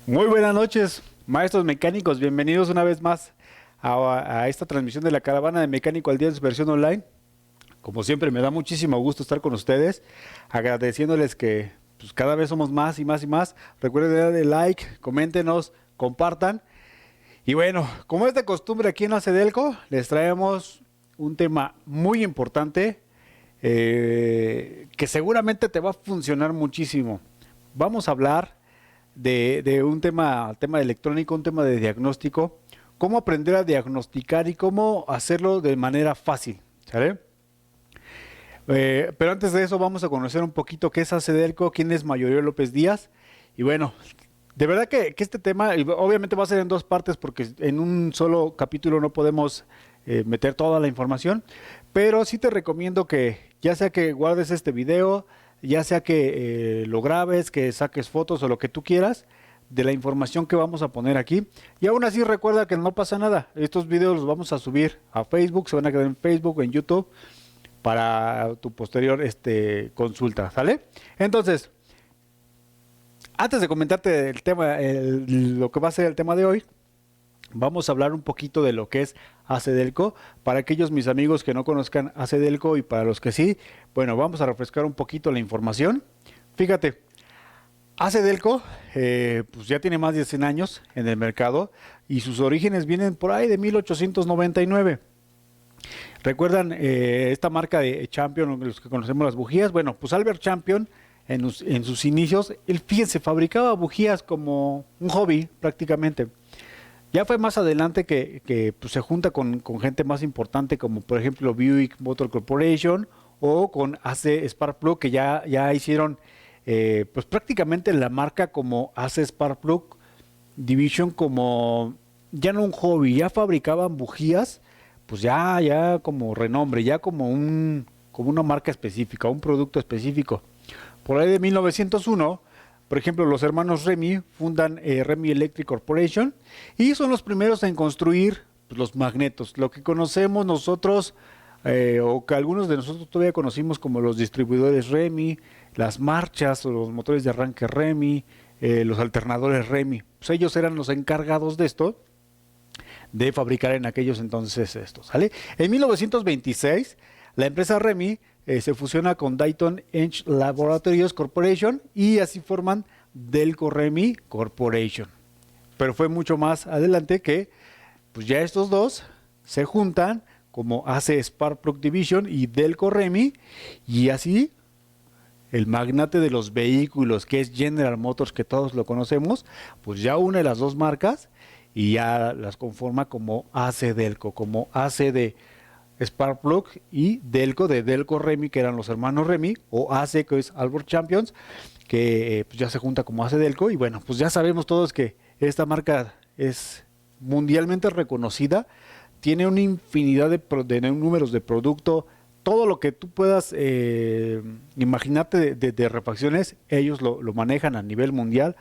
Muy buenas noches, maestros mecánicos. Bienvenidos una vez más a esta transmisión de la Caravana de Mecánico al Día de su versión online. Como siempre, me da muchísimo gusto estar con ustedes, agradeciéndoles que pues, cada vez somos más y más y más. Recuerden darle like, coméntenos, compartan. Y bueno, como es de costumbre aquí en Acedelco, les traemos un tema muy importante que seguramente te va a funcionar muchísimo. Vamos a hablar de un tema electrónico, un tema de diagnóstico, cómo aprender a diagnosticar y cómo hacerlo de manera fácil, ¿sale? Pero antes de eso vamos a conocer un poquito qué es Acedelco, quién es Mayoría López Díaz. Y bueno, de verdad que este tema obviamente va a ser en dos partes porque en un solo capítulo no podemos meter toda la información, pero sí te recomiendo que ya sea que guardes este video, ya sea que lo grabes, que saques fotos o lo que tú quieras de la información que vamos a poner aquí. Y aún así recuerda que no pasa nada. Estos videos los vamos a subir a Facebook, se van a quedar en Facebook, en YouTube, para tu posterior consulta, ¿sale? Entonces, antes de comentarte el tema, lo que va a ser el tema de hoy, vamos a hablar un poquito de lo que es Acedelco. Para aquellos mis amigos que no conozcan Acedelco y para los que sí, bueno, vamos a refrescar un poquito la información. Fíjate, Acedelco pues ya tiene más de 100 años en el mercado y sus orígenes vienen por ahí de 1899. ¿Recuerdan esta marca de Champion, los que conocemos las bujías? Bueno, pues Albert Champion en sus inicios, él fíjense, fabricaba bujías como un hobby prácticamente. Ya fue más adelante que pues, se junta con gente más importante como por ejemplo Buick Motor Corporation o con AC Sparkplug que ya hicieron pues prácticamente la marca como AC Sparkplug Division como ya no un hobby, ya fabricaban bujías pues ya como renombre, ya como una marca específica, un producto específico. Por ahí de 1901, por ejemplo, los hermanos Remy fundan Remy Electric Corporation y son los primeros en construir pues, los magnetos, lo que conocemos nosotros o que algunos de nosotros todavía conocimos como los distribuidores Remy, las marchas o los motores de arranque Remy, los alternadores Remy. Pues ellos eran los encargados de esto, de fabricar en aquellos entonces estos, ¿sale? En 1926, la empresa Remy se fusiona con Dayton Edge Laboratories Corporation y así forman Delco Remy Corporation. Pero fue mucho más adelante que pues ya estos dos se juntan como AC Sparkplug Division y Delco Remy y así el magnate de los vehículos que es General Motors, que todos lo conocemos, pues ya une las dos marcas y ya las conforma como AC Delco, como AC de Sparkplug y Delco de Delco Remy, que eran los hermanos Remy, o AC, que es Albert Champions, que pues ya se junta como AC Delco. Y bueno, pues ya sabemos todos que esta marca es mundialmente reconocida, tiene una infinidad de números de producto, todo lo que tú puedas imaginarte de refacciones, ellos lo manejan a nivel mundial.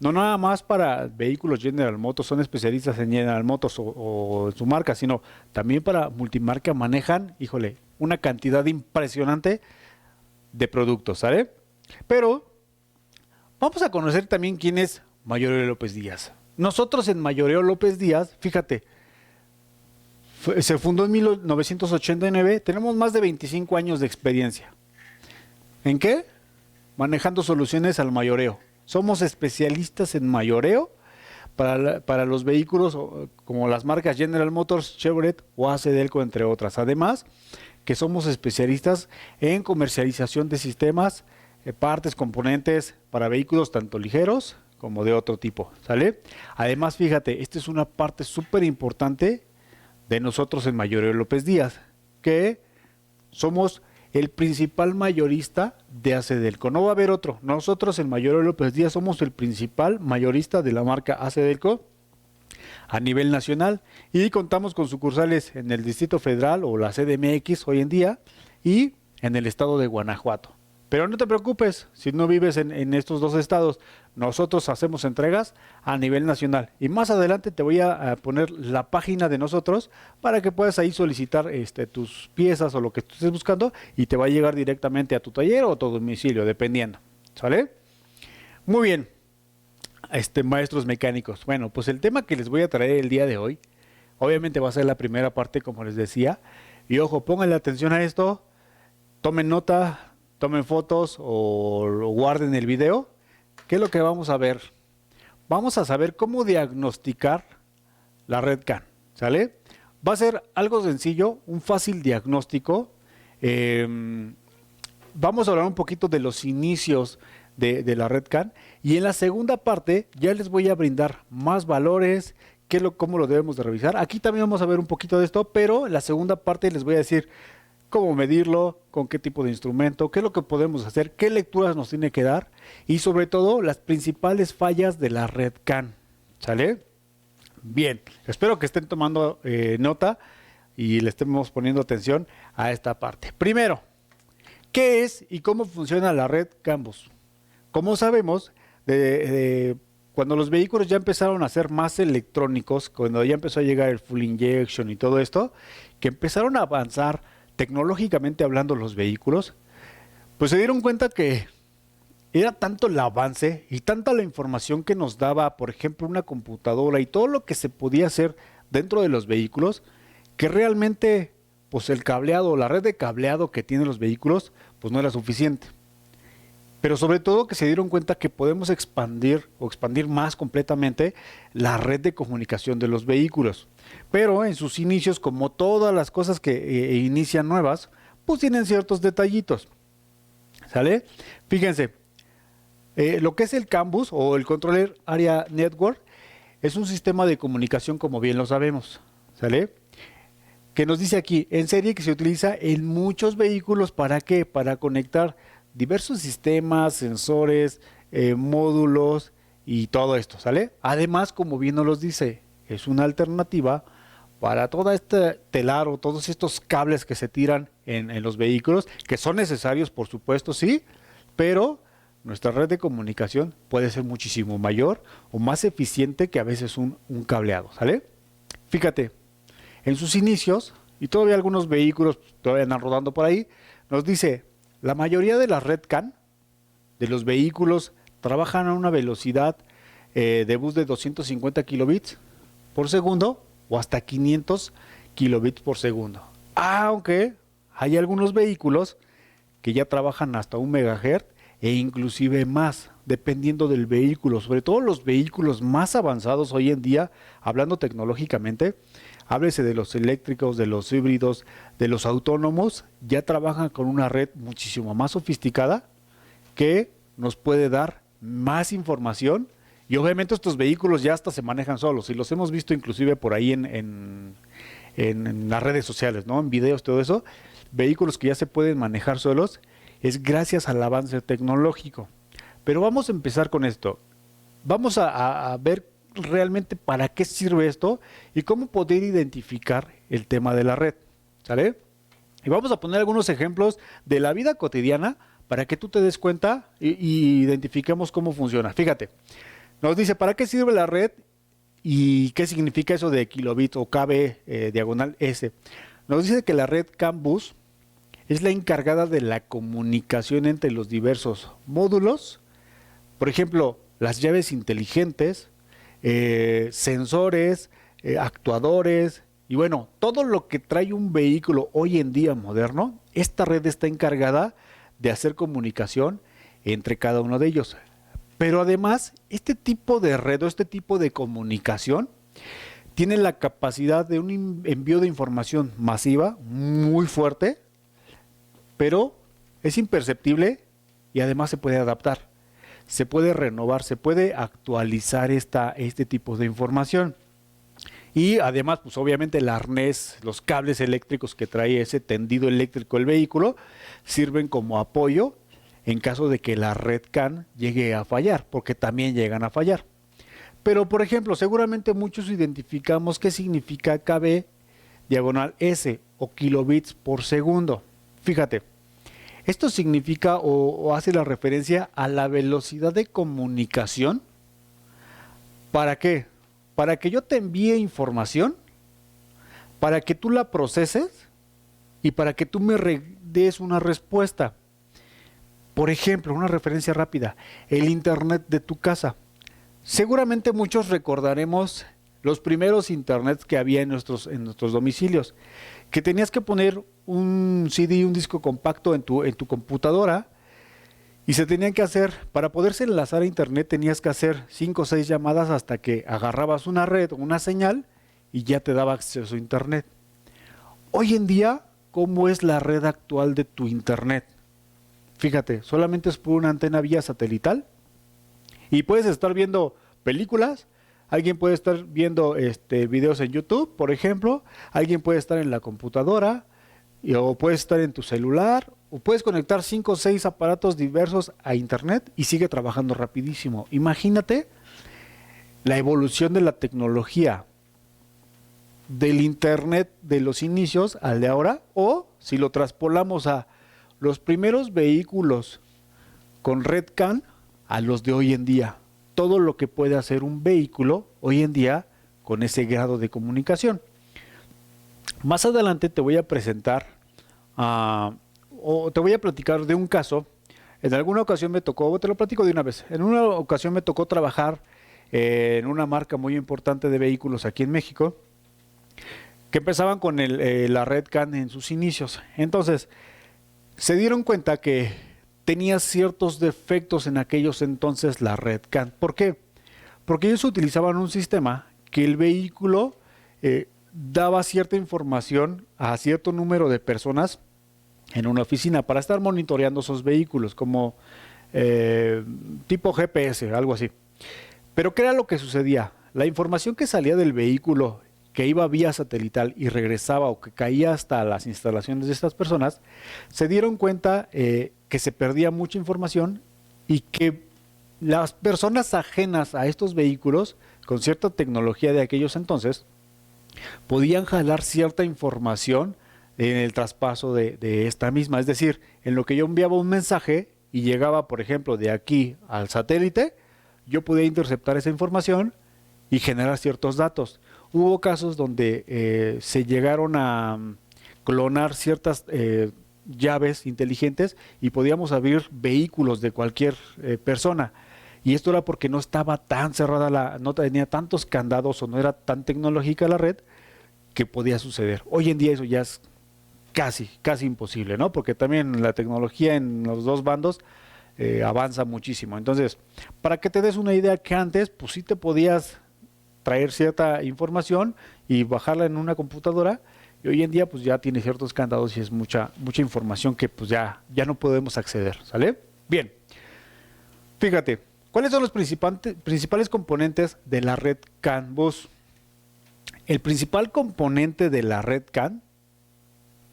No nada más para vehículos General Motors, son especialistas en General Motors o en su marca, sino también para multimarca manejan, híjole, una cantidad impresionante de productos, ¿sale? Pero vamos a conocer también quién es Mayoreo López Díaz. Nosotros en Mayoreo López Díaz, fíjate, se fundó en 1989, tenemos más de 25 años de experiencia. ¿En qué? Manejando soluciones al mayoreo. Somos especialistas en mayoreo para los vehículos como las marcas General Motors, Chevrolet o AC Delco, entre otras. Además, que somos especialistas en comercialización de sistemas, partes, componentes para vehículos tanto ligeros como de otro tipo, ¿sale? Además, fíjate, esta es una parte súper importante de nosotros en Mayoreo López Díaz, que somos el principal mayorista de Acedelco. No va a haber otro. Nosotros en Mayoreo López Díaz somos el principal mayorista de la marca Acedelco a nivel nacional y contamos con sucursales en el Distrito Federal o la CDMX hoy en día y en el estado de Guanajuato. Pero no te preocupes si no vives en estos dos estados. Nosotros hacemos entregas a nivel nacional. Y más adelante te voy a poner la página de nosotros para que puedas ahí solicitar tus piezas o lo que tú estés buscando y te va a llegar directamente a tu taller o a tu domicilio, dependiendo. ¿Sale? Muy bien. maestros mecánicos. Bueno, pues el tema que les voy a traer el día de hoy, obviamente va a ser la primera parte, como les decía. Y ojo, pónganle atención a esto, tomen nota, tomen fotos o guarden el video. ¿Qué es lo que vamos a ver? Vamos a saber cómo diagnosticar la red CAN, ¿sale? Va a ser algo sencillo, un fácil diagnóstico. Vamos a hablar un poquito de los inicios de la red CAN y en la segunda parte ya les voy a brindar más valores, cómo lo debemos de revisar. Aquí también vamos a ver un poquito de esto, pero en la segunda parte les voy a decir cómo medirlo, con qué tipo de instrumento, qué es lo que podemos hacer, qué lecturas nos tiene que dar y sobre todo las principales fallas de la red CAN, ¿sale? Bien, espero que estén tomando nota y le estemos poniendo atención a esta parte. Primero, ¿qué es y cómo funciona la red CAN bus? Como sabemos, cuando los vehículos ya empezaron a ser más electrónicos, cuando ya empezó a llegar el full injection y todo esto, que empezaron a avanzar tecnológicamente hablando los vehículos, pues se dieron cuenta que era tanto el avance y tanta la información que nos daba, por ejemplo, una computadora y todo lo que se podía hacer dentro de los vehículos, que realmente pues el cableado, la red de cableado que tienen los vehículos, pues no era suficiente. Pero sobre todo que se dieron cuenta que podemos expandir más completamente la red de comunicación de los vehículos. Pero en sus inicios, como todas las cosas que inician nuevas, pues tienen ciertos detallitos. ¿Sale? Fíjense, lo que es el CAN bus o el Controller Area Network es un sistema de comunicación, como bien lo sabemos. ¿Sale? Que nos dice aquí, en serie, que se utiliza en muchos vehículos. ¿Para qué? Para conectar diversos sistemas, sensores, módulos y todo esto, ¿sale? Además, como bien nos los dice, es una alternativa para todo este telar o todos estos cables que se tiran en los vehículos, que son necesarios, por supuesto, sí, pero nuestra red de comunicación puede ser muchísimo mayor o más eficiente que a veces un cableado, ¿sale? Fíjate, en sus inicios, y todavía algunos vehículos todavía andan rodando por ahí, nos dice, la mayoría de la red CAN de los vehículos trabajan a una velocidad de bus de 250 kilobits por segundo o hasta 500 kilobits por segundo. Aunque hay algunos vehículos que ya trabajan hasta 1 megahertz e inclusive más, dependiendo del vehículo. Sobre todo los vehículos más avanzados hoy en día, hablando tecnológicamente, háblese de los eléctricos, de los híbridos, de los autónomos, ya trabajan con una red muchísimo más sofisticada que nos puede dar más información y obviamente estos vehículos ya hasta se manejan solos y los hemos visto inclusive por ahí en las redes sociales, ¿no? En videos, todo eso, vehículos que ya se pueden manejar solos, es gracias al avance tecnológico. Pero vamos a empezar con esto. Vamos a ver realmente para qué sirve esto y cómo poder identificar el tema de la red, ¿sale? Y vamos a poner algunos ejemplos de la vida cotidiana para que tú te des cuenta y identifiquemos cómo funciona. Fíjate, nos dice para qué sirve la red y qué significa eso de kilobit o KB diagonal S. Nos dice que la red CAN bus es la encargada de la comunicación entre los diversos módulos, por ejemplo, las llaves inteligentes, sensores, actuadores y bueno, todo lo que trae un vehículo hoy en día moderno, esta red está encargada de hacer comunicación entre cada uno de ellos. Pero además, este tipo de red o este tipo de comunicación tiene la capacidad de un envío de información masiva muy fuerte, pero es imperceptible y además se puede adaptar. Se puede renovar, se puede actualizar este tipo de información. Y además, pues obviamente el arnés, los cables eléctricos que trae ese tendido eléctrico el vehículo, sirven como apoyo en caso de que la red CAN llegue a fallar, porque también llegan a fallar. Pero, por ejemplo, seguramente muchos identificamos qué significa KB diagonal S o kilobits por segundo. Fíjate. Esto significa o hace la referencia a la velocidad de comunicación. ¿Para qué? Para que yo te envíe información, para que tú la proceses y para que tú me des una respuesta. Por ejemplo, una referencia rápida, el internet de tu casa. Seguramente muchos recordaremos los primeros internets que había en nuestros domicilios, que tenías que poner un CD, un disco compacto en tu computadora y se tenían que hacer, para poderse enlazar a internet tenías que hacer 5 o 6 llamadas hasta que agarrabas una red o una señal y ya te daba acceso a internet. Hoy en día, ¿cómo es la red actual de tu internet? Fíjate, solamente es por una antena vía satelital y puedes estar viendo películas, alguien puede estar viendo videos en YouTube, por ejemplo, alguien puede estar en la computadora, o puedes estar en tu celular, o puedes conectar 5 o 6 aparatos diversos a internet y sigue trabajando rapidísimo. Imagínate la evolución de la tecnología del internet de los inicios al de ahora, o si lo traspolamos a los primeros vehículos con red CAN a los de hoy en día. Todo lo que puede hacer un vehículo hoy en día con ese grado de comunicación. Más adelante te voy a presentar o te voy a platicar de un caso. En alguna ocasión me tocó, te lo platico de una vez, en una ocasión me tocó trabajar en una marca muy importante de vehículos aquí en México, que empezaban con la red CAN en sus inicios. Entonces, se dieron cuenta que tenía ciertos defectos en aquellos entonces la red CAN. ¿Por qué? Porque ellos utilizaban un sistema que el vehículo daba cierta información a cierto número de personas en una oficina para estar monitoreando esos vehículos, como tipo GPS, algo así. Pero ¿qué era lo que sucedía? La información que salía del vehículo, que iba vía satelital y regresaba o que caía hasta las instalaciones de estas personas, se dieron cuenta que se perdía mucha información y que las personas ajenas a estos vehículos, con cierta tecnología de aquellos entonces, podían jalar cierta información en el traspaso de esta misma. Es decir, en lo que yo enviaba un mensaje y llegaba, por ejemplo, de aquí al satélite, yo podía interceptar esa información y generar ciertos datos. Hubo casos donde se llegaron a clonar ciertas llaves inteligentes y podíamos abrir vehículos de cualquier persona. Y esto era porque no estaba tan cerrada, no tenía tantos candados o no era tan tecnológica la red que podía suceder. Hoy en día eso ya es casi imposible, ¿no? Porque también la tecnología en los dos bandos avanza muchísimo. Entonces, para que te des una idea, que antes, pues sí te podías traer cierta información y bajarla en una computadora, y hoy en día pues ya tiene ciertos candados y es mucha información que pues ya no podemos acceder, ¿sale? Bien, fíjate, ¿cuáles son los principales componentes de la red CAN bus? El principal componente de la red CAN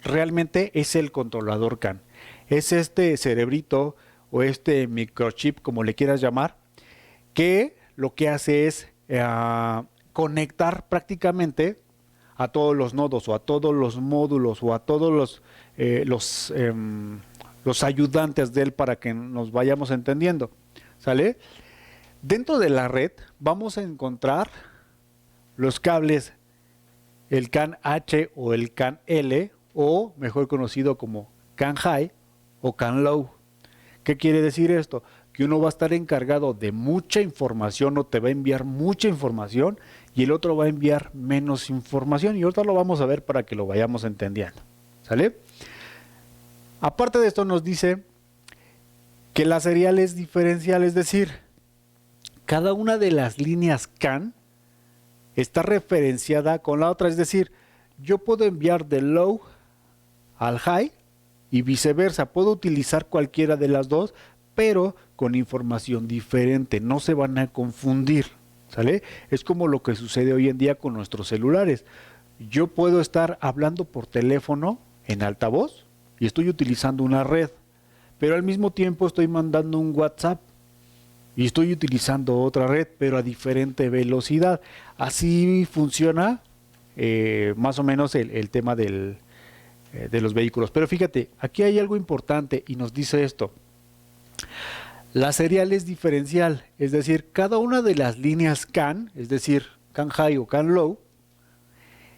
realmente es el controlador CAN. Es este cerebrito o este microchip, como le quieras llamar, que lo que hace es conectar prácticamente a todos los nodos o a todos los módulos o a todos los ayudantes de él para que nos vayamos entendiendo, ¿sale? Dentro de la red vamos a encontrar los cables, el CAN H o el CAN L, o mejor conocido como CAN High o CAN Low. ¿Qué quiere decir esto? Que uno va a estar encargado de mucha información o te va a enviar mucha información y el otro va a enviar menos información, y ahorita lo vamos a ver para que lo vayamos entendiendo, ¿sale? Aparte de esto nos dice que la serial es diferencial, es decir, cada una de las líneas CAN está referenciada con la otra, es decir, yo puedo enviar del low al high y viceversa, puedo utilizar cualquiera de las dos, pero con información diferente, no se van a confundir, ¿sale? Es como lo que sucede hoy en día con nuestros celulares. Yo puedo estar hablando por teléfono en altavoz y estoy utilizando una red, pero al mismo tiempo estoy mandando un WhatsApp y estoy utilizando otra red, pero a diferente velocidad. Así funciona más o menos el tema de los vehículos. Pero fíjate, aquí hay algo importante y nos dice esto. La serial es diferencial, es decir, cada una de las líneas CAN, es decir, CAN High o CAN Low,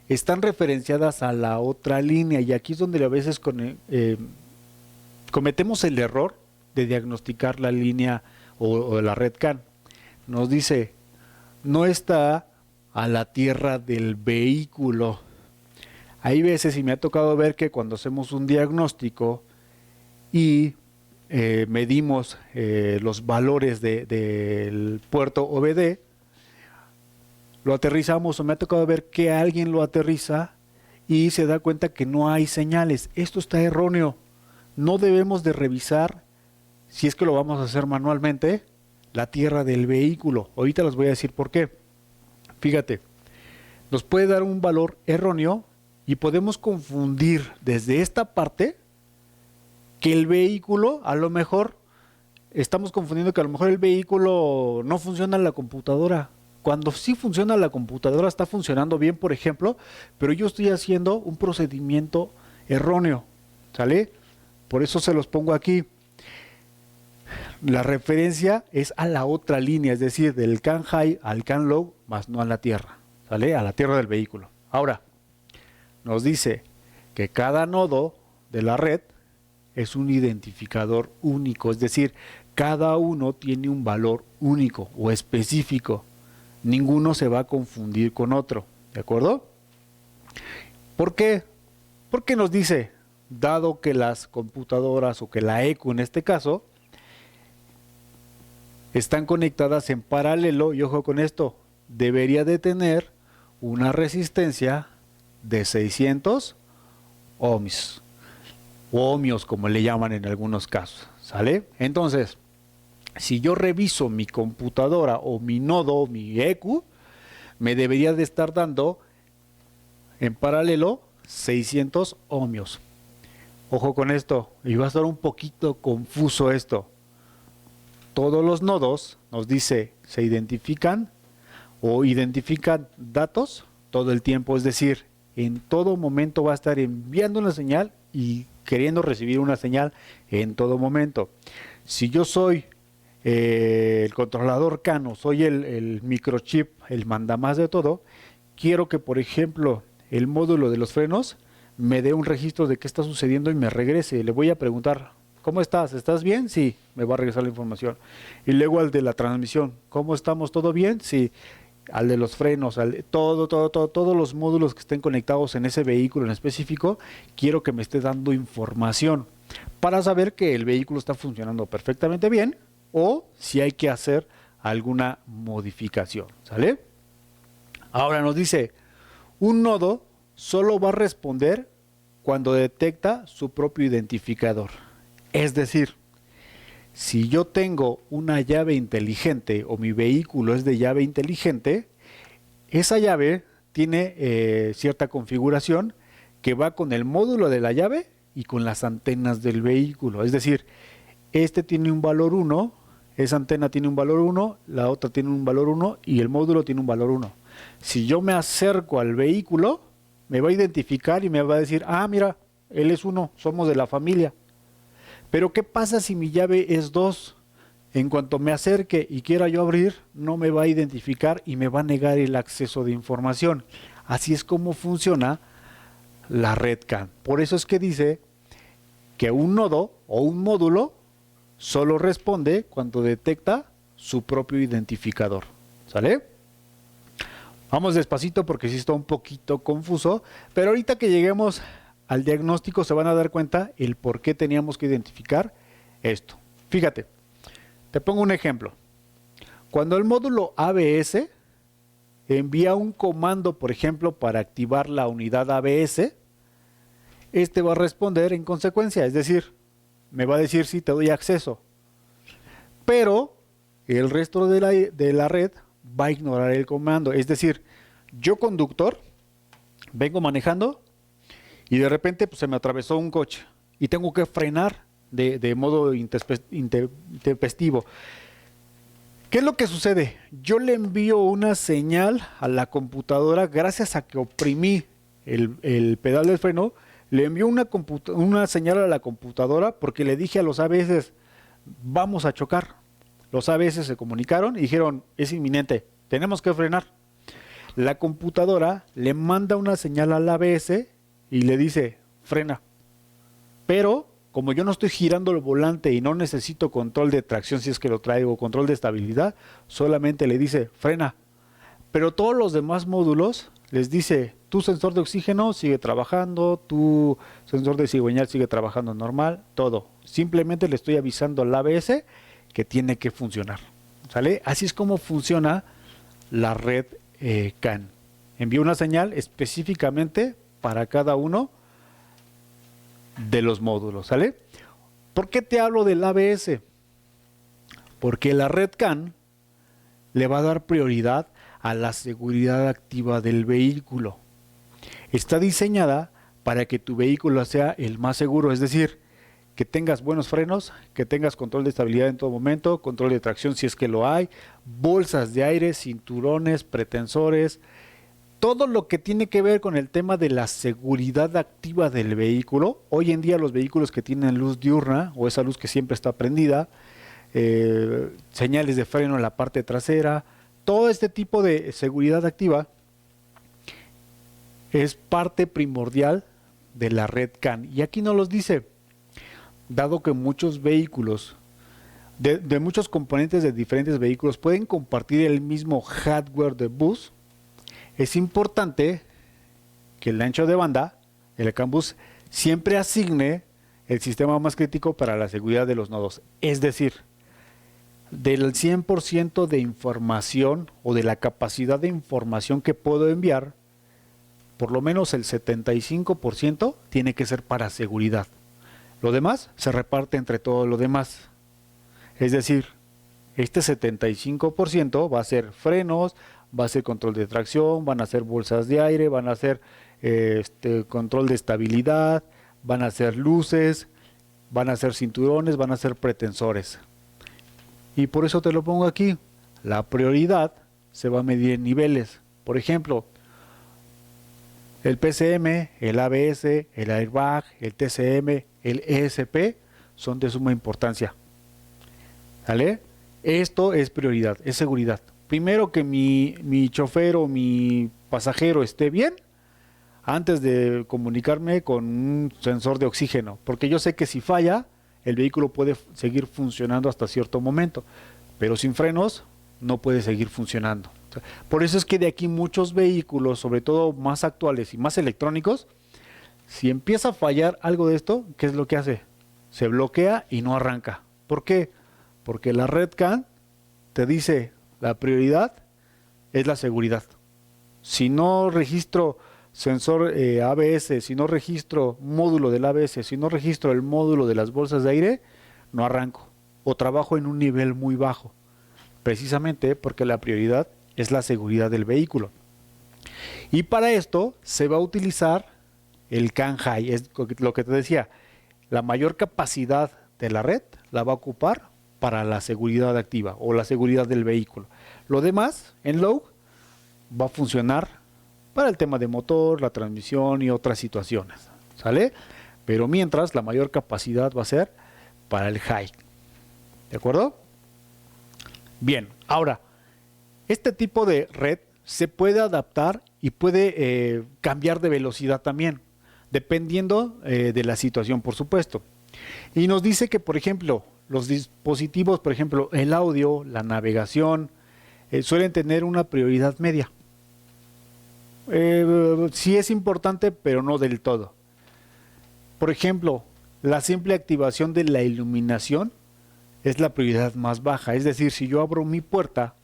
están referenciadas a la otra línea, y aquí es donde a veces cometemos el error de diagnosticar la línea o la red CAN. Nos dice no está a la tierra del vehículo. Hay veces, y me ha tocado ver que cuando hacemos un diagnóstico y medimos los valores del puerto OBD, lo aterrizamos, o me ha tocado ver que alguien lo aterriza y se da cuenta que no hay señales. Esto está erróneo. No debemos de revisar, si es que lo vamos a hacer manualmente, la tierra del vehículo. Ahorita les voy a decir por qué. Fíjate, nos puede dar un valor erróneo y podemos confundir desde esta parte que el vehículo, a lo mejor, estamos confundiendo que a lo mejor el vehículo no funciona en la computadora. Cuando sí funciona la computadora, está funcionando bien, por ejemplo, pero yo estoy haciendo un procedimiento erróneo, ¿sale? Por eso se los pongo aquí. La referencia es a la otra línea, es decir, del CAN high al CAN low, más no a la tierra, ¿sale? A la tierra del vehículo. Ahora, nos dice que cada nodo de la red es un identificador único, es decir, cada uno tiene un valor único o específico. Ninguno se va a confundir con otro, ¿de acuerdo? ¿Por qué? Porque nos dice, dado que las computadoras o que la ECU en este caso están conectadas en paralelo, y ojo con esto, debería de tener una resistencia de 600 ohms, o ohmios como le llaman en algunos casos, ¿sale? Entonces, si yo reviso mi computadora o mi nodo, mi ECU, me debería de estar dando en paralelo 600 ohmios. Ojo con esto, y va a estar un poquito confuso esto. Todos los nodos, nos dice, se identifican o identifican datos todo el tiempo, es decir, en todo momento va a estar enviando una señal y queriendo recibir una señal en todo momento. Si yo soy el controlador CAN, soy el microchip, el mandamás de todo, quiero que, por ejemplo, el módulo de los frenos me dé un registro de qué está sucediendo y me regrese. Le voy a preguntar, ¿cómo estás? ¿Estás bien? Sí, me va a regresar la información. Y luego al de la transmisión, ¿cómo estamos? ¿Todo bien? Sí. Al de los frenos, todos los módulos que estén conectados en ese vehículo en específico, quiero que me esté dando información para saber que el vehículo está funcionando perfectamente bien o si hay que hacer alguna modificación, ¿sale? Ahora nos dice, un nodo solo va a responder cuando detecta su propio identificador. Es decir, si yo tengo una llave inteligente o mi vehículo es de llave inteligente, esa llave tiene cierta configuración que va con el módulo de la llave y con las antenas del vehículo. Es decir, este tiene un valor 1, esa antena tiene un valor 1, la otra tiene un valor 1 y el módulo tiene un valor 1. Si yo me acerco al vehículo, me va a identificar y me va a decir, ah, mira, él es 1, somos de la familia. Pero ¿qué pasa si mi llave es 2? En cuanto me acerque y quiera yo abrir, no me va a identificar y me va a negar el acceso de información. Así es como funciona la red CAN. Por eso es que dice que un nodo o un módulo solo responde cuando detecta su propio identificador. ¿Sale? Vamos despacito porque sí está un poquito confuso, pero ahorita que lleguemos al diagnóstico se van a dar cuenta el por qué teníamos que identificar esto. Fíjate, te pongo un ejemplo. Cuando el módulo ABS envía un comando, por ejemplo, para activar la unidad ABS, este va a responder en consecuencia, es decir, me va a decir si te doy acceso. Pero el resto de la red va a ignorar el comando, es decir, yo conductor vengo manejando y de repente pues, se me atravesó un coche y tengo que frenar de modo intempestivo. ¿Qué es lo que sucede? Yo le envío una señal a la computadora gracias a que oprimí el pedal del freno, le envío una señal a la computadora porque le dije a los ABS, vamos a chocar. Los ABS se comunicaron y dijeron, es inminente, tenemos que frenar. La computadora le manda una señal al ABS y le dice, frena. Pero, como yo no estoy girando el volante y no necesito control de tracción si es que lo traigo, control de estabilidad, solamente le dice, frena. pero todos los demás módulos les dice, tu sensor de oxígeno sigue trabajando, tu sensor de cigüeñal sigue trabajando normal, todo. Simplemente le estoy avisando al ABS que tiene que funcionar. ¿Sale? Así es como funciona la red CAN. Envía una señal específicamente para cada uno de los módulos. ¿Sale? ¿Por qué te hablo del ABS? Porque la red CAN le va a dar prioridad a la seguridad activa del vehículo. Está diseñada para que tu vehículo sea el más seguro, es decir, que tengas buenos frenos, que tengas control de estabilidad en todo momento, control de tracción si es que lo hay, bolsas de aire, cinturones, pretensores, todo lo que tiene que ver con el tema de la seguridad activa del vehículo. Hoy en día los vehículos que tienen luz diurna o esa luz que siempre está prendida, señales de freno en la parte trasera, todo este tipo de seguridad activa es parte primordial de la red CAN. Y aquí nos los dice, dado que muchos vehículos, de muchos componentes de diferentes vehículos pueden compartir el mismo hardware de bus, es importante que el ancho de banda, el CAN bus, siempre asigne el sistema más crítico para la seguridad de los nodos. Es decir, del 100% de información o de la capacidad de información que puedo enviar, por lo menos el 75% tiene que ser para seguridad. Lo demás se reparte entre todo lo demás. Es decir, este 75% va a ser frenos, va a ser control de tracción, van a ser bolsas de aire, van a ser control de estabilidad, van a ser luces, van a ser cinturones, van a ser pretensores. Y por eso te lo pongo aquí. La prioridad se va a medir en niveles. Por ejemplo, el PCM, el ABS, el airbag, el TCM, el ESP son de suma importancia. ¿Vale? Esto es prioridad, es seguridad. Primero que mi chofer o mi pasajero esté bien antes de comunicarme con un sensor de oxígeno. Porque yo sé que si falla, el vehículo puede seguir funcionando hasta cierto momento, pero sin frenos no puede seguir funcionando. Por eso es que de aquí muchos vehículos, sobre todo más actuales y más electrónicos, si empieza a fallar algo de esto, ¿qué es lo que hace? Se bloquea y no arranca. ¿Por qué? Porque la red CAN te dice la prioridad es la seguridad. Si no registro sensor ABS, si no registro módulo del ABS, si no registro el módulo de las bolsas de aire, no arranco o trabajo en un nivel muy bajo, precisamente porque la prioridad es la seguridad del vehículo. Y para esto se va a utilizar el CAN High, es lo que te decía, la mayor capacidad de la red la va a ocupar para la seguridad activa o la seguridad del vehículo. Lo demás en low va a funcionar para el tema de motor, la transmisión y otras situaciones, ¿sale? Pero mientras la mayor capacidad va a ser para el high, ¿de acuerdo? Bien, ahora, este tipo de red se puede adaptar y puede cambiar de velocidad también, dependiendo de la situación, por supuesto. Y nos dice que, por ejemplo, los dispositivos, por ejemplo, el audio, la navegación, suelen tener una prioridad media. Sí es importante, pero no del todo. Por ejemplo, la simple activación de la iluminación es la prioridad más baja. Es decir, si yo abro mi puerta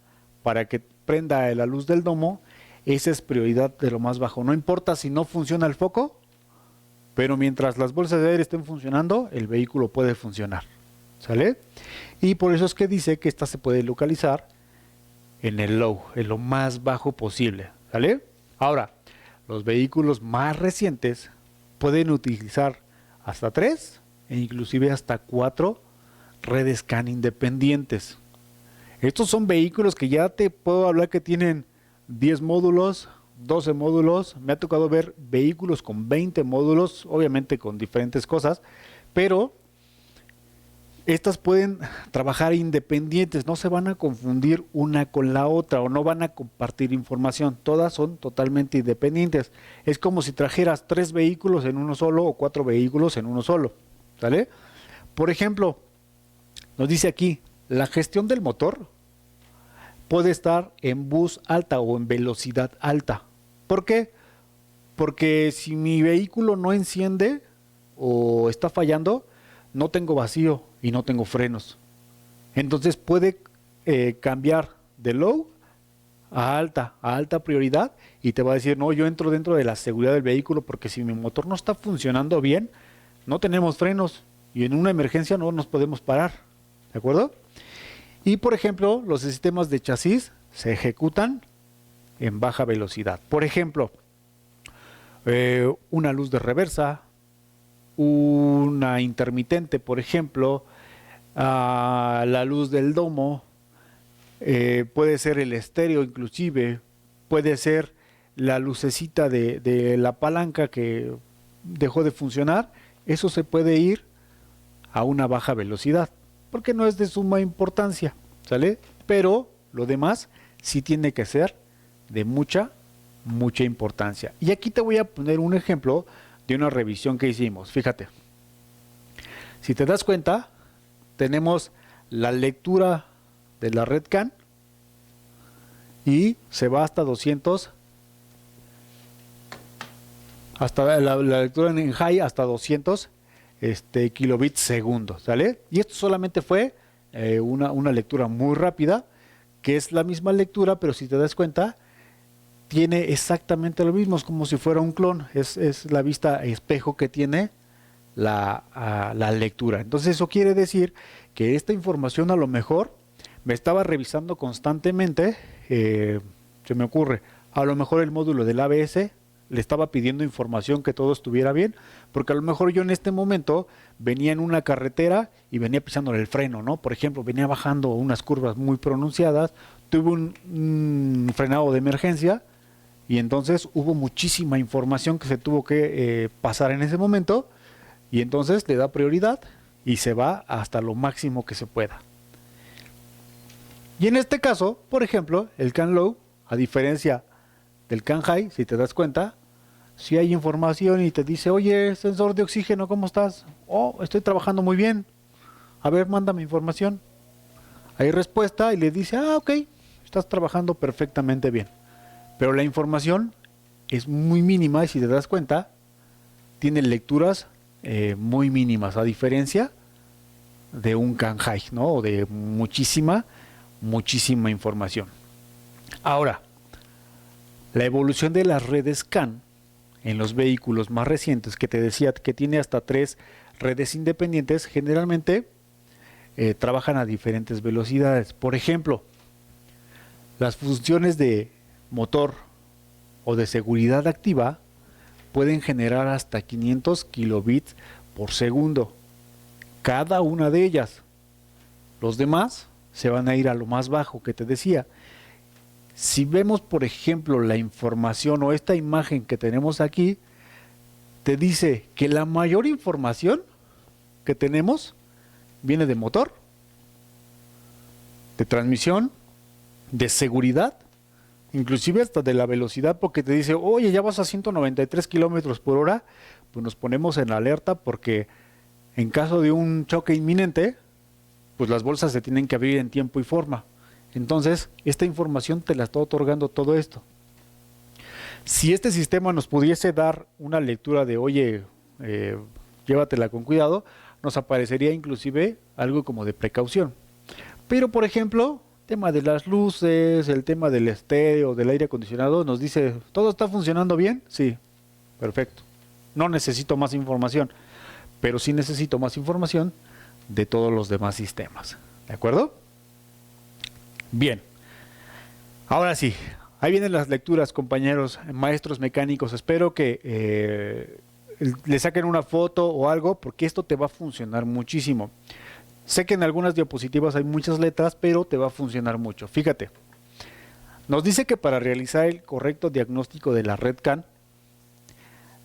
para que prenda la luz del domo, esa es prioridad de lo más bajo. No importa si no funciona el foco, pero mientras las bolsas de aire estén funcionando, el vehículo puede funcionar. ¿Sale? Y por eso es que dice que esta se puede localizar en el low, en lo más bajo posible. ¿Sale? Ahora, los vehículos más recientes pueden utilizar hasta 3 e inclusive hasta 4 redes CAN independientes. Estos son vehículos que ya te puedo hablar que tienen 10 módulos, 12 módulos. Me ha tocado ver vehículos con 20 módulos, obviamente con diferentes cosas, pero estas pueden trabajar independientes, no se van a confundir una con la otra o no van a compartir información, todas son totalmente independientes. Es como si trajeras 3 vehículos en uno solo o 4 vehículos en uno solo, ¿sale? Por ejemplo, nos dice aquí, la gestión del motor puede estar en bus alta o en velocidad alta. ¿Por qué? Porque si mi vehículo no enciende o está fallando, no tengo vacío y no tengo frenos. Entonces puede cambiar de low a alta prioridad, y te va a decir, no, yo entro dentro de la seguridad del vehículo porque si mi motor no está funcionando bien, no tenemos frenos y en una emergencia no nos podemos parar. ¿De acuerdo? Y por ejemplo, los sistemas de chasis se ejecutan en baja velocidad. Por ejemplo, una luz de reversa, una intermitente, por ejemplo, la luz del domo, puede ser el estéreo inclusive, puede ser la lucecita de la palanca que dejó de funcionar. Eso se puede ir a una baja velocidad, porque no es de suma importancia, ¿sale? Pero lo demás sí tiene que ser de mucha importancia. Y aquí te voy a poner un ejemplo de una revisión que hicimos. Fíjate, si te das cuenta, tenemos la lectura de la REDCAN y se va hasta 200, hasta la lectura en high hasta 200 kilobits segundo, ¿sale? Y esto solamente fue una lectura muy rápida, que es la misma lectura, pero si te das cuenta, tiene exactamente lo mismo, es como si fuera un clon, es la vista espejo que tiene la lectura. Entonces eso quiere decir que esta información a lo mejor me estaba revisando constantemente, se me ocurre, a lo mejor el módulo del ABS le estaba pidiendo información que todo estuviera bien, porque a lo mejor yo en este momento venía en una carretera y venía pisando el freno, ¿no? Por ejemplo, venía bajando unas curvas muy pronunciadas, tuve un frenado de emergencia y entonces hubo muchísima información que se tuvo que pasar en ese momento, y entonces le da prioridad y se va hasta lo máximo que se pueda. Y en este caso, por ejemplo, el CAN Low, a diferencia del CAN High, si te das cuenta, si hay información y te dice, oye, sensor de oxígeno, ¿cómo estás? Oh, estoy trabajando muy bien. A ver, mándame información. Hay respuesta y le dice, ok, estás trabajando perfectamente bien. Pero la información es muy mínima y si te das cuenta, tiene lecturas muy mínimas, a diferencia de un CAN High, ¿no? O de muchísima información. Ahora, la evolución de las redes CAN en los vehículos más recientes, que te decía que tiene hasta 3 redes independientes, generalmente trabajan a diferentes velocidades. Por ejemplo, las funciones de motor o de seguridad activa pueden generar hasta 500 kilobits por segundo, cada una de ellas. Los demás se van a ir a lo más bajo que te decía. Si vemos, por ejemplo, la información o esta imagen que tenemos aquí, te dice que la mayor información que tenemos viene de motor, de transmisión, de seguridad, inclusive hasta de la velocidad, porque te dice, oye, ya vas a 193 kilómetros por hora, pues nos ponemos en alerta porque en caso de un choque inminente, pues las bolsas se tienen que abrir en tiempo y forma. Entonces, esta información te la está otorgando todo esto. Si este sistema nos pudiese dar una lectura de, oye, llévatela con cuidado, nos aparecería inclusive algo como de precaución. Pero, por ejemplo, el tema de las luces, el tema del estéreo, del aire acondicionado, nos dice, ¿todo está funcionando bien? Sí, perfecto. No necesito más información, pero sí necesito más información de todos los demás sistemas. ¿De acuerdo? Bien. Ahora sí, ahí vienen las lecturas, compañeros, maestros mecánicos. Espero que le saquen una foto o algo, porque esto te va a funcionar muchísimo. Sé que en algunas diapositivas hay muchas letras, pero te va a funcionar mucho. Fíjate, nos dice que para realizar el correcto diagnóstico de la REDCAN,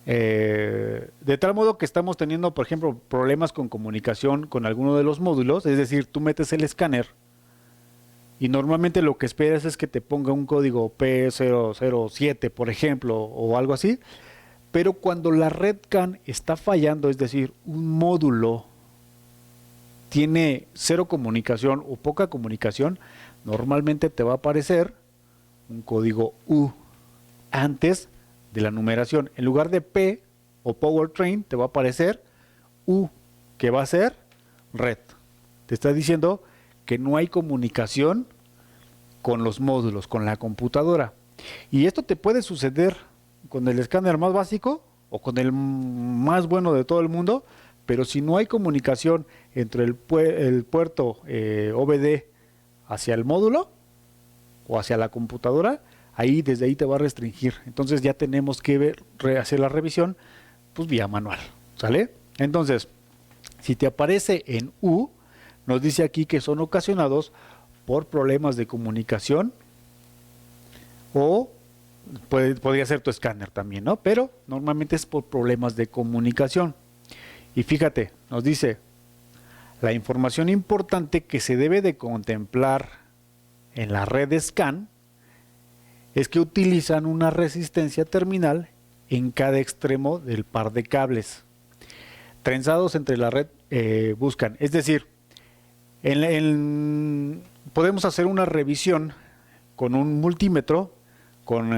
de tal modo que estamos teniendo, por ejemplo, problemas con comunicación con alguno de los módulos, es decir, tú metes el escáner y normalmente lo que esperas es que te ponga un código P007, por ejemplo, o algo así, pero cuando la REDCAN está fallando, es decir, un módulo tiene cero comunicación o poca comunicación, normalmente te va a aparecer un código U antes de la numeración. En lugar de P o powertrain te va a aparecer U, que va a ser red. Te está diciendo que no hay comunicación con los módulos, con la computadora. Y esto te puede suceder con el escáner más básico o con el más bueno de todo el mundo, pero si no hay comunicación entre el puerto OBD hacia el módulo o hacia la computadora, desde ahí te va a restringir. Entonces ya tenemos que hacer la revisión pues vía manual, ¿sale? Entonces, si te aparece en U, nos dice aquí que son ocasionados por problemas de comunicación o podría ser tu escáner también, ¿no? Pero normalmente es por problemas de comunicación. Y fíjate, nos dice, la información importante que se debe de contemplar en la red SCAN es que utilizan una resistencia terminal en cada extremo del par de cables trenzados entre la red buscan. Es decir, podemos hacer una revisión con un multímetro, con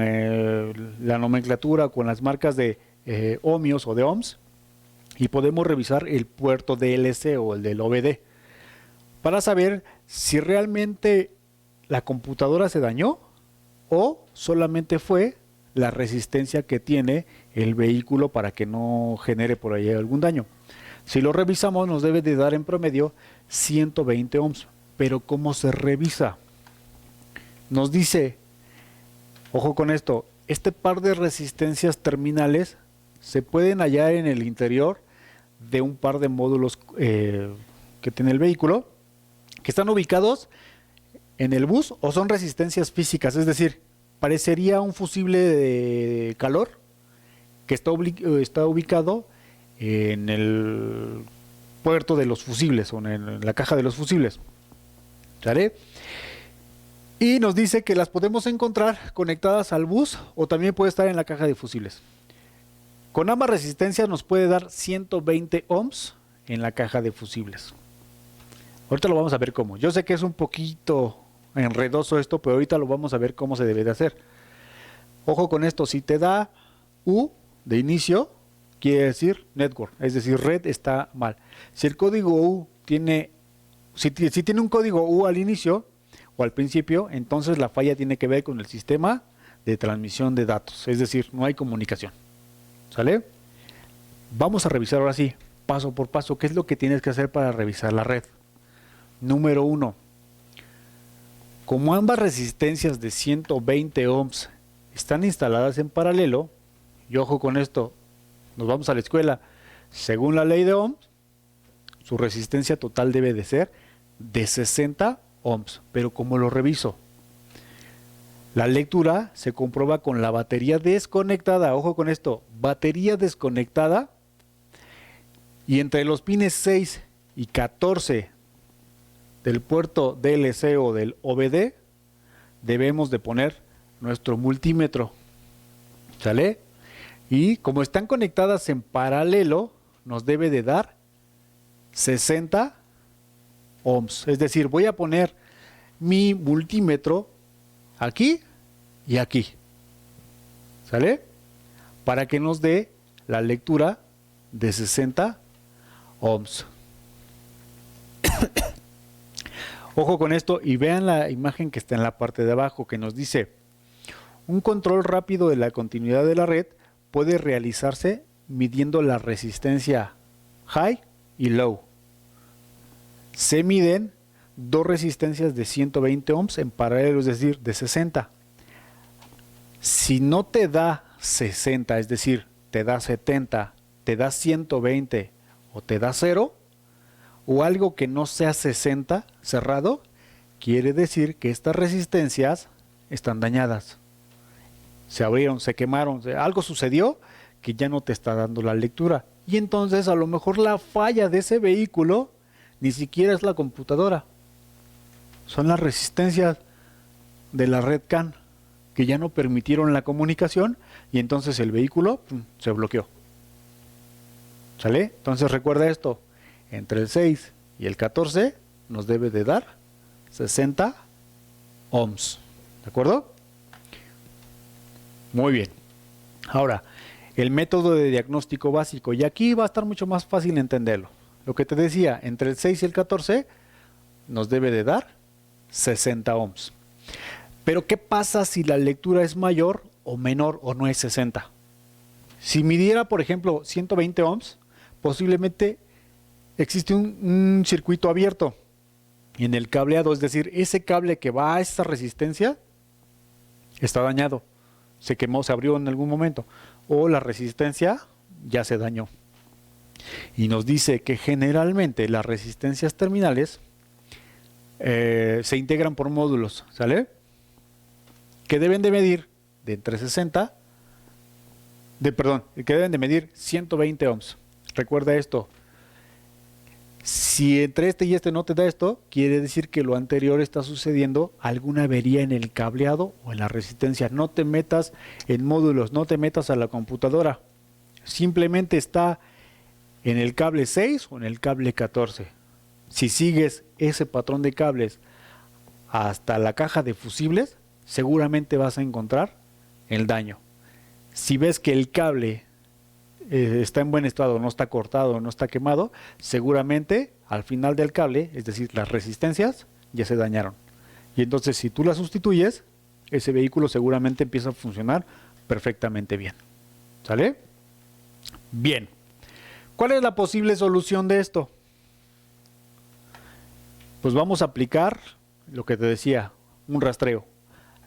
la nomenclatura, con las marcas de ohmios o de ohms, y podemos revisar el puerto DLC o el del OBD para saber si realmente la computadora se dañó o solamente fue la resistencia que tiene el vehículo para que no genere por ahí algún daño. Si lo revisamos nos debe de dar en promedio 120 ohms, pero ¿cómo se revisa? Nos dice, ojo con esto, este par de resistencias terminales se pueden hallar en el interior de un par de módulos que tiene el vehículo, que están ubicados en el bus o son resistencias físicas, es decir, parecería un fusible de calor que está ubicado en el puerto de los fusibles o en la caja de los fusibles. ¿Sale? Y nos dice que las podemos encontrar conectadas al bus o también puede estar en la caja de fusibles. Con ambas resistencias nos puede dar 120 ohms en la caja de fusibles. Ahorita lo vamos a ver cómo. Yo sé que es un poquito enredoso esto, pero ahorita lo vamos a ver cómo se debe de hacer. Ojo con esto, si te da U de inicio, quiere decir network, es decir, red está mal. Si el código U tiene, si tiene un código U al inicio o al principio, entonces la falla tiene que ver con el sistema de transmisión de datos, es decir, no hay comunicación. ¿Sale? Vamos a revisar ahora sí, paso por paso, qué es lo que tienes que hacer para revisar la red. Número 1. Como ambas resistencias de 120 ohms están instaladas en paralelo, y ojo con esto, nos vamos a la escuela, según la ley de ohms, su resistencia total debe de ser de 60 ohms, pero ¿cómo lo reviso? La lectura se comprueba con la batería desconectada, ojo con esto, batería desconectada, y entre los pines 6 y 14 del puerto DLC o del OBD debemos de poner nuestro multímetro, ¿sale? Y como están conectadas en paralelo, nos debe de dar 60 ohms. Es decir, voy a poner mi multímetro aquí y aquí, ¿sale? Para que nos dé la lectura de 60 ohms. Ojo con esto y vean la imagen que está en la parte de abajo que nos dice: un control rápido de la continuidad de la red puede realizarse midiendo la resistencia high y low. Se miden dos resistencias de 120 ohms en paralelo, es decir, de 60. Si no te da 60, es decir, te da 70, te da 120 o te da 0, o algo que no sea 60 cerrado, quiere decir que estas resistencias están dañadas. Se abrieron, se quemaron, algo sucedió que ya no te está dando la lectura. Y entonces a lo mejor la falla de ese vehículo ni siquiera es la computadora. Son las resistencias de la red CAN que ya no permitieron la comunicación y entonces el vehículo se bloqueó. ¿Sale? Entonces recuerda esto, entre el 6 y el 14 nos debe de dar 60 ohms. ¿De acuerdo? Muy bien. Ahora, el método de diagnóstico básico. Y aquí va a estar mucho más fácil entenderlo. Lo que te decía, entre el 6 y el 14 nos debe de dar 60 ohms. Pero ¿qué pasa si la lectura es mayor o menor o no es 60? Si midiera, por ejemplo, 120 ohms, posiblemente existe un circuito abierto en el cableado, es decir, ese cable que va a esa resistencia está dañado, se quemó, se abrió en algún momento, o la resistencia ya se dañó. Y nos dice que generalmente las resistencias terminales se integran por módulos, ¿sale? Que deben de medir de entre 60, que deben de medir 120 ohms. Recuerda esto. Si entre este y este no te da esto, quiere decir que lo anterior está sucediendo alguna avería en el cableado o en la resistencia. No te metas en módulos, no te metas a la computadora. Simplemente está en el cable 6 o en el cable 14. Si sigues ese patrón de cables hasta la caja de fusibles, seguramente vas a encontrar el daño. Si ves que el cable está en buen estado, no está cortado, no está quemado, seguramente al final del cable, es decir, las resistencias ya se dañaron. Y entonces si tú las sustituyes, ese vehículo seguramente empieza a funcionar perfectamente bien. ¿Sale? Bien. ¿Cuál es la posible solución de esto? Pues vamos a aplicar lo que te decía, un rastreo.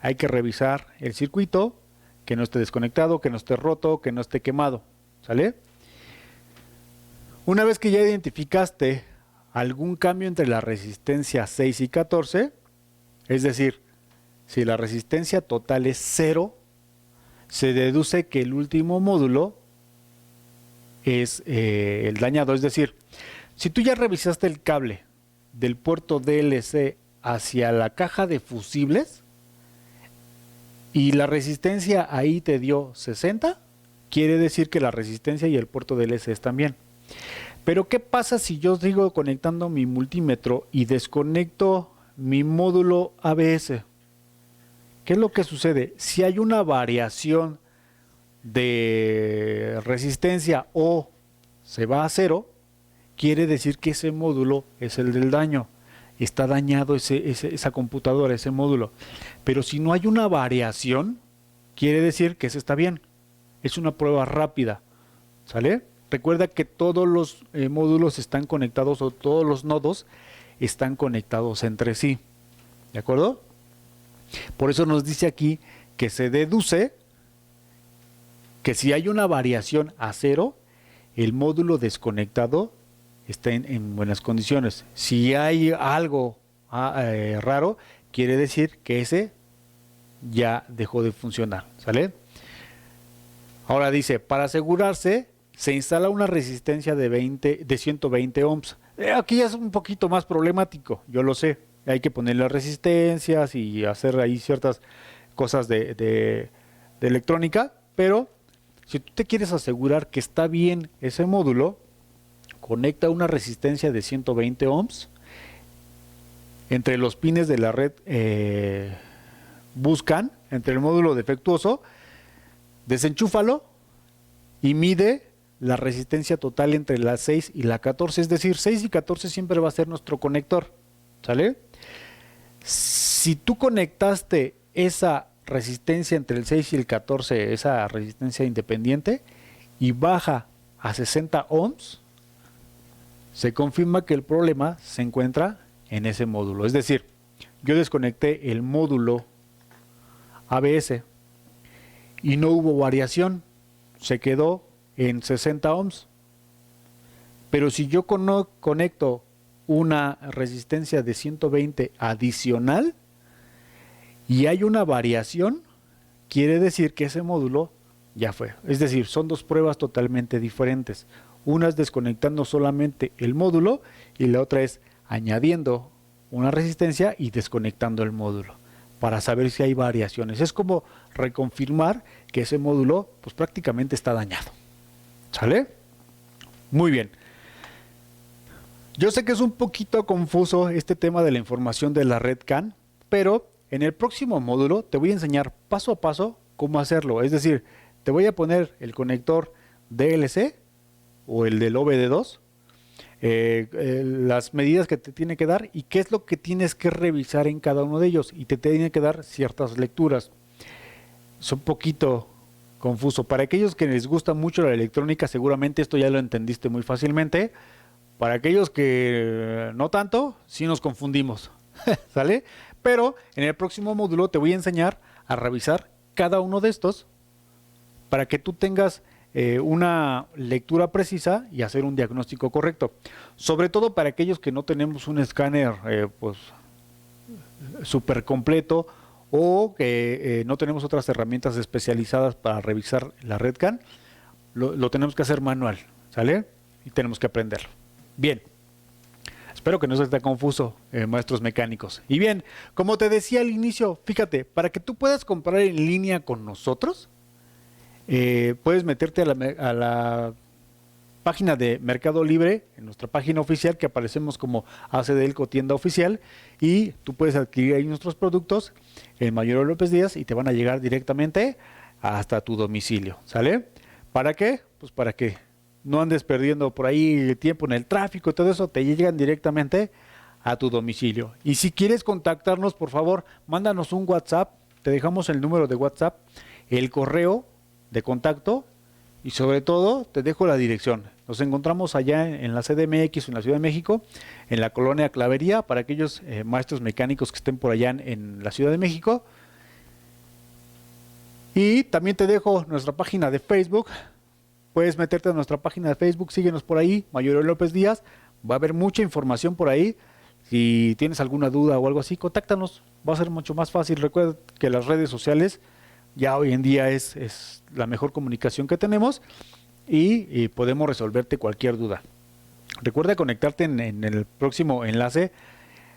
Hay que revisar el circuito, que no esté desconectado, que no esté roto, que no esté quemado. ¿Sale? Una vez que ya identificaste algún cambio entre la resistencia 6 y 14, es decir, si la resistencia total es 0, se deduce que el último módulo es el dañado. Es decir, si tú ya revisaste el cable del puerto DLC hacia la caja de fusibles y la resistencia ahí te dio 60, quiere decir que la resistencia y el puerto DLC están bien. Pero ¿qué pasa si yo sigo conectando mi multímetro y desconecto mi módulo ABS? ¿Qué es lo que sucede? Si hay una variación de resistencia o se va a 0, quiere decir que ese módulo es el del daño. Está dañado esa computadora, ese módulo. Pero si no hay una variación, quiere decir que ese está bien. Es una prueba rápida. ¿Sale? Recuerda que todos los módulos están conectados, o todos los nodos están conectados entre sí. ¿De acuerdo? Por eso nos dice aquí que se deduce que si hay una variación a 0, el módulo desconectado está en buenas condiciones. Si hay algo raro, quiere decir que ese ya dejó de funcionar. ¿Sale? Ahora dice, para asegurarse, se instala una resistencia de 120 ohms. Aquí es un poquito más problemático, yo lo sé. Hay que ponerle resistencias y hacer ahí ciertas cosas de electrónica, pero si tú te quieres asegurar que está bien ese módulo, conecta una resistencia de 120 ohms entre los pines de la red. Buscan entre el módulo defectuoso, desenchúfalo y mide la resistencia total entre la 6 y la 14, es decir, 6 y 14 siempre va a ser nuestro conector. ¿Sale? Si tú conectaste esa resistencia entre el 6 y el 14, esa resistencia independiente, y baja a 60 ohms, se confirma que el problema se encuentra en ese módulo. Es decir, yo desconecté el módulo ABS y no hubo variación, se quedó en 60 ohms. Pero si yo conecto una resistencia de 120 adicional y hay una variación, quiere decir que ese módulo ya fue. Es decir, son dos pruebas totalmente diferentes. Una es desconectando solamente el módulo y la otra es añadiendo una resistencia y desconectando el módulo para saber si hay variaciones. Es como reconfirmar que ese módulo pues prácticamente está dañado. ¿Sale? Muy bien. Yo sé que es un poquito confuso este tema de la información de la red CAN, pero en el próximo módulo te voy a enseñar paso a paso cómo hacerlo. Es decir, te voy a poner el conector DLC o el del OBD2, las medidas que te tiene que dar y qué es lo que tienes que revisar en cada uno de ellos, y te tiene que dar ciertas lecturas. Es un poquito confuso. Para aquellos que les gusta mucho la electrónica, seguramente esto ya lo entendiste muy fácilmente. Para aquellos que no tanto, sí nos confundimos, ¿sale? Pero en el próximo módulo te voy a enseñar a revisar cada uno de estos para que tú tengas una lectura precisa y hacer un diagnóstico correcto. Sobre todo para aquellos que no tenemos un escáner pues súper completo, o que no tenemos otras herramientas especializadas para revisar la red CAN, lo tenemos que hacer manual, ¿sale? Y tenemos que aprenderlo. Bien, espero que no se esté confuso, maestros mecánicos. Y bien, como te decía al inicio, fíjate, para que tú puedas comprar en línea con nosotros, puedes meterte a la página de Mercado Libre, en nuestra página oficial, que aparecemos como AC Delco Tienda Oficial, y tú puedes adquirir ahí nuestros productos en Mayor López Díaz y te van a llegar directamente hasta tu domicilio, ¿sale? ¿Para qué? Pues para que no andes perdiendo por ahí el tiempo en el tráfico y todo eso, te llegan directamente a tu domicilio. Y si quieres contactarnos, por favor, mándanos un WhatsApp, te dejamos el número de WhatsApp, el correo de contacto y sobre todo te dejo la dirección. Nos encontramos allá en la CDMX, en la Ciudad de México, en la colonia Clavería, para aquellos maestros mecánicos que estén por allá en la Ciudad de México. Y también te dejo nuestra página de Facebook. Puedes meterte a nuestra página de Facebook, síguenos por ahí, Mayor López Díaz. Va a haber mucha información por ahí. Si tienes alguna duda o algo así, contáctanos. Va a ser mucho más fácil. Recuerda que las redes sociales ya hoy en día es la mejor comunicación que tenemos y podemos resolverte cualquier duda. Recuerda conectarte en el próximo enlace.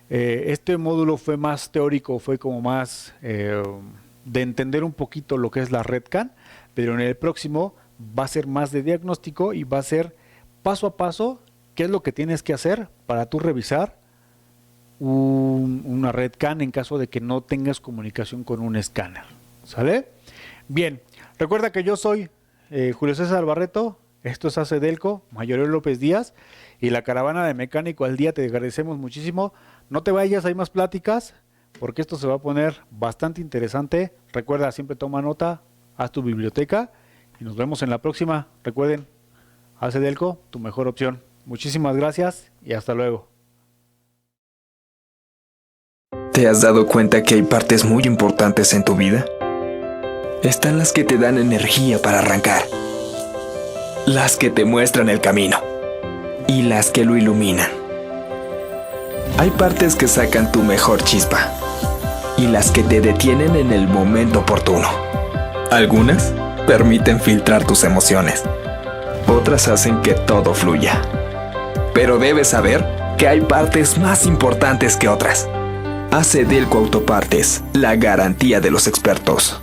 Este módulo fue más teórico, fue como más de entender un poquito lo que es la red CAN, pero en el próximo va a ser más de diagnóstico y va a ser paso a paso qué es lo que tienes que hacer para tú revisar una red CAN en caso de que no tengas comunicación con un escáner. ¿Sale? Bien, recuerda que yo soy Julio César Barreto, esto es AC Delco, Mayor López Díaz y la caravana de Mecánico al Día. Te agradecemos muchísimo. No te vayas, hay más pláticas porque esto se va a poner bastante interesante. Recuerda, siempre toma nota, haz tu biblioteca y nos vemos en la próxima. Recuerden, AC Delco, tu mejor opción. Muchísimas gracias y hasta luego. ¿Te has dado cuenta que hay partes muy importantes en tu vida? Están las que te dan energía para arrancar, las que te muestran el camino y las que lo iluminan. Hay partes que sacan tu mejor chispa y las que te detienen en el momento oportuno. Algunas permiten filtrar tus emociones, otras hacen que todo fluya. Pero debes saber que hay partes más importantes que otras. AC Delco Autopartes, la garantía de los expertos.